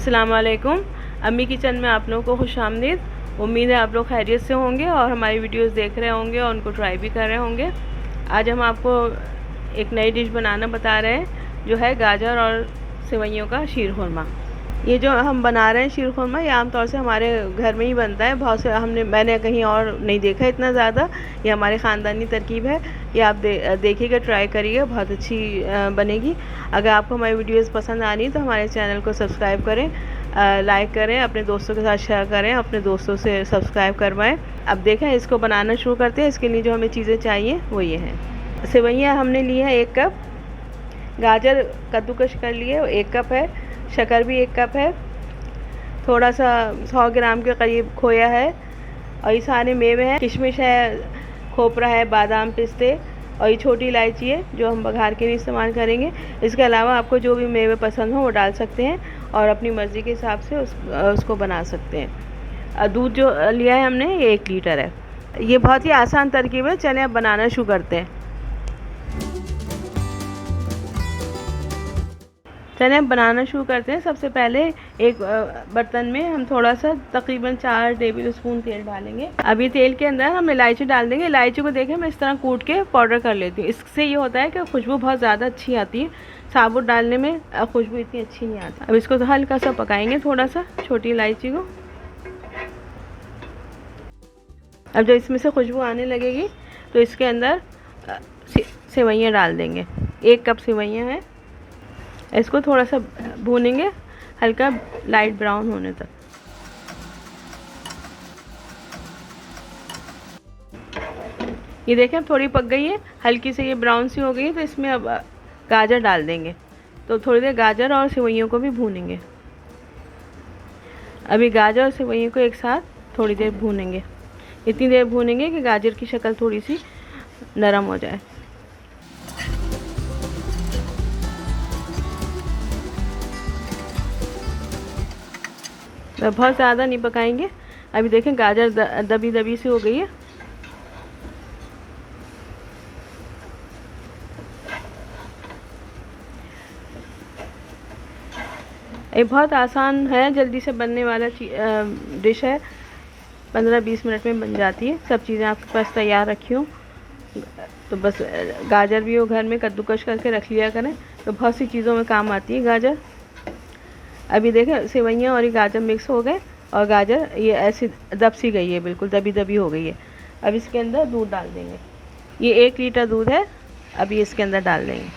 अस्सलाम वालेकुम। अम्मी किचन में आप लोगों को खुशामदीद। उम्मीद है आप लोग खैरियत से होंगे और हमारी वीडियोस देख रहे होंगे और उनको ट्राई भी कर रहे होंगे। आज हम आपको एक नई डिश बनाना बता रहे हैं जो है गाजर और सेवइयों का शीर खुरमा। ये जो हम बना रहे हैं शीर खुरमा, ये आमतौर से हमारे घर में ही बनता है। बहुत से मैंने कहीं और नहीं देखा इतना ज़्यादा। ये हमारी ख़ानदानी तरकीब है। ये आप देखिएगा, ट्राई करिएगा, बहुत अच्छी बनेगी। अगर आपको हमारी वीडियोस पसंद आ रही तो हमारे चैनल को सब्सक्राइब करें, लाइक करें, अपने दोस्तों के साथ शेयर करें, अपने दोस्तों से सब्सक्राइब करवाएं। अब देखें, इसको बनाना शुरू करते हैं। इसके लिए जो हमें चीज़ें चाहिए वो ये हैं। सेवइयाँ हमने ली है 1 कप, गाजर कद्दूकश कर लिए 1 कप है, शक्कर भी 1 कप है, थोड़ा सा 100 ग्राम के करीब खोया है, और ये सारे मेवे हैं, किशमिश है, खोपरा है, बादाम, पिस्ते, और ये छोटी इलायची है जो हम बघार के लिए इस्तेमाल करेंगे। इसके अलावा आपको जो भी मेवे पसंद हो वो डाल सकते हैं और अपनी मर्ज़ी के हिसाब से उसको बना सकते हैं। दूध जो लिया है हमने ये 1 लीटर है। ये बहुत ही आसान तरकीब है। चलें अब बनाना शुरू करते हैं। चलें अब बनाना शुरू करते हैं। सबसे पहले एक बर्तन में हम थोड़ा सा तकरीबन 4 टेबल स्पून तेल डालेंगे। अभी तेल के अंदर हम इलायची डाल देंगे। इलायची को देखें मैं इस तरह कूट के पाउडर कर लेती हूँ। इससे ये होता है कि खुशबू बहुत ज़्यादा अच्छी आती है। साबुत डालने में खुशबू इतनी अच्छी नहीं आती। अब इसको तो हल्का सा पकाएंगे, थोड़ा सा छोटी इलायची को। अब जब इसमें से खुशबू आने लगेगी तो इसके अंदर सेवइयाँ डाल देंगे। 1 कप सेवइयाँ हैं। इसको थोड़ा सा भूनेंगे, हल्का लाइट ब्राउन होने तक। ये देखें अब थोड़ी पक गई है, हल्की से ये ब्राउन सी हो गई है। तो इसमें अब गाजर डाल देंगे। तो थोड़ी देर गाजर और सेवइयों को भी भूनेंगे। अभी गाजर और सेवइयों को एक साथ थोड़ी देर भूनेंगे। इतनी देर भूनेंगे कि गाजर की शक्ल थोड़ी सी नरम हो जाए। बहुत ज़्यादा नहीं पकाएंगे। अभी देखें गाजर दबी दबी सी हो गई है। ये बहुत आसान है, जल्दी से बनने वाला डिश है। 15-20 मिनट में बन जाती है। सब चीज़ें आपके पास तैयार रखी हो तो बस गाजर भी हो घर में, कद्दूकश करके रख लिया करें तो बहुत सी चीज़ों में काम आती है गाजर। अभी देखें सेवइयाँ और ये गाजर मिक्स हो गए और गाजर ये ऐसी दब सी गई है, बिल्कुल दबी दबी हो गई है। अब इसके अंदर दूध डाल देंगे। ये 1 लीटर दूध है। अब ये इसके अंदर डाल देंगे।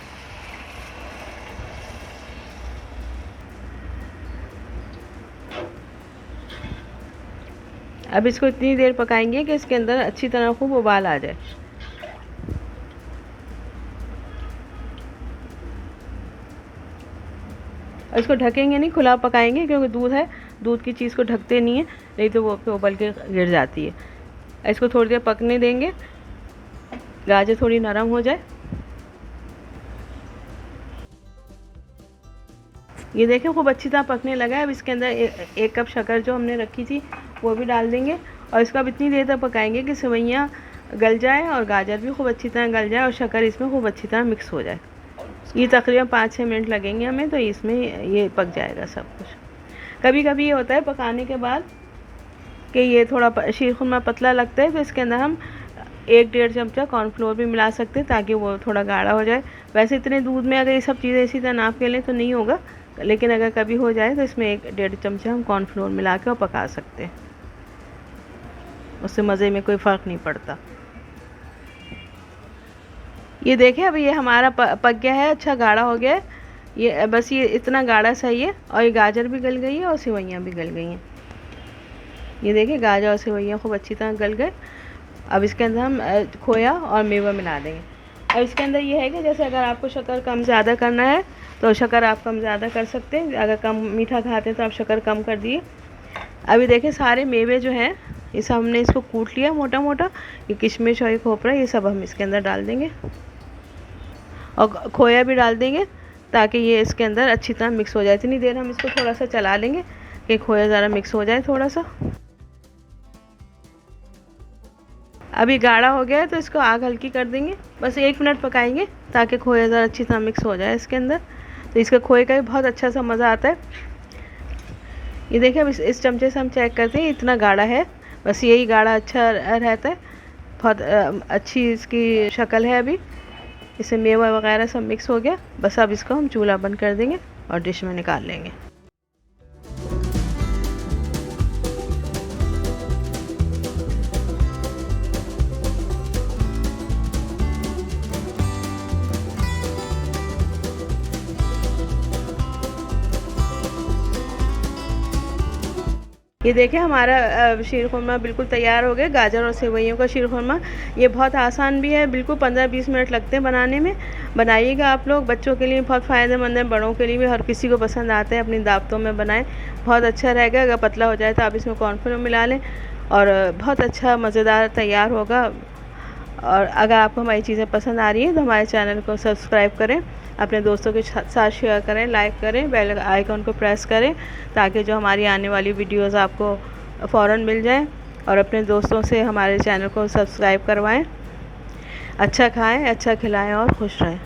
अब इसको इतनी देर पकाएंगे कि इसके अंदर अच्छी तरह खूब उबाल आ जाए। और इसको ढकेंगे नहीं, खुला पकाएंगे, क्योंकि दूध है, दूध की चीज़ को ढकते नहीं है, नहीं तो वो उबल के गिर जाती है। इसको थोड़ी देर पकने देंगे, गाजर थोड़ी नरम हो जाए। ये देखें खूब अच्छी तरह पकने लगा है। अब इसके अंदर 1 कप शक्कर जो हमने रखी थी वो भी डाल देंगे और इसको अब इतनी देर तक पकाएंगे कि सेवइयाँ गल जाए और गाजर भी खूब अच्छी तरह गल जाए और शक्कर इसमें खूब अच्छी तरह मिक्स हो जाए। ये तकरीबन 5-6 मिनट लगेंगे हमें, तो इसमें ये पक जाएगा सब कुछ। कभी कभी ये होता है पकाने के बाद कि ये थोड़ा शीर खुरमा पतला लगता है, तो इसके अंदर हम 1-1.5 चमचा कॉर्नफ्लोर भी मिला सकते हैं ताकि वो थोड़ा गाढ़ा हो जाए। वैसे इतने दूध में अगर ये सब चीज़ें इसी तरह नाप के लें तो नहीं होगा, लेकिन अगर कभी हो जाए तो इसमें 1-1.5 चमचा हम कॉर्नफ्लोर मिला के और पका सकते हैं। उससे मज़े में कोई फ़र्क नहीं पड़ता। ये देखें अब ये हमारा पक गया है, अच्छा गाढ़ा हो गया है। ये बस ये इतना गाढ़ा सही है। और ये गाजर भी गल गई है और सेवइयाँ भी गल गई हैं। ये देखिए गाजर और सेवइयाँ खूब अच्छी तरह गल गए। अब इसके अंदर हम खोया और मेवा मिला देंगे। अब इसके अंदर ये है कि जैसे अगर आपको शक्कर कम ज़्यादा करना है तो शक्कर आप कम ज़्यादा कर सकते हैं। अगर कम मीठा खाते हैं तो आप शक्कर कम कर दिए। अभी देखिए सारे मेवे जो हैं ये सब हमने इसको कूट लिया मोटा मोटा। ये किशमिश और ये खोपरा ये सब हम इसके अंदर डाल देंगे और खोया भी डाल देंगे ताकि ये इसके अंदर अच्छी तरह मिक्स हो जाए। इतनी देर हम इसको थोड़ा सा चला लेंगे कि खोया ज़रा मिक्स हो जाए थोड़ा सा। अभी गाढ़ा हो गया है तो इसको आग हल्की कर देंगे। बस 1 मिनट पकाएंगे ताकि खोया ज़रा अच्छी तरह मिक्स हो जाए इसके अंदर। तो इसका खोए का भी बहुत अच्छा सा मज़ा आता है। ये देखिए अब इस चमचे से हम चेक करते हैं, इतना गाढ़ा है, बस यही गाढ़ा अच्छा रहता है। बहुत अच्छी इसकी शक्ल है। अभी इसमें मेवा वगैरह सब मिक्स हो गया। बस अब इसको हम चूल्हा बंद कर देंगे और डिश में निकाल लेंगे। ये देखिए हमारा शीर खुरमा बिल्कुल तैयार हो गया। गाजर और सेवइयों का शीर खुरमा, ये बहुत आसान भी है, बिल्कुल 15-20 मिनट लगते हैं बनाने में। बनाइएगा आप लोग, बच्चों के लिए बहुत फ़ायदेमंद है, बड़ों के लिए भी, हर किसी को पसंद आते हैं। अपनी दावतों में बनाएं, बहुत अच्छा रहेगा। अगर पतला हो जाए तो आप इसमें कॉर्नफ्लोर मिला लें और बहुत अच्छा मज़ेदार तैयार होगा। और अगर आपको हमारी चीज़ें पसंद आ रही हैं तो हमारे चैनल को सब्सक्राइब करें, अपने दोस्तों के साथ शेयर करें, लाइक करें, बेल आइकन को प्रेस करें ताकि जो हमारी आने वाली वीडियोस आपको फ़ौरन मिल जाएं। और अपने दोस्तों से हमारे चैनल को सब्सक्राइब करवाएं। अच्छा खाएं, अच्छा खिलाएं और खुश रहें।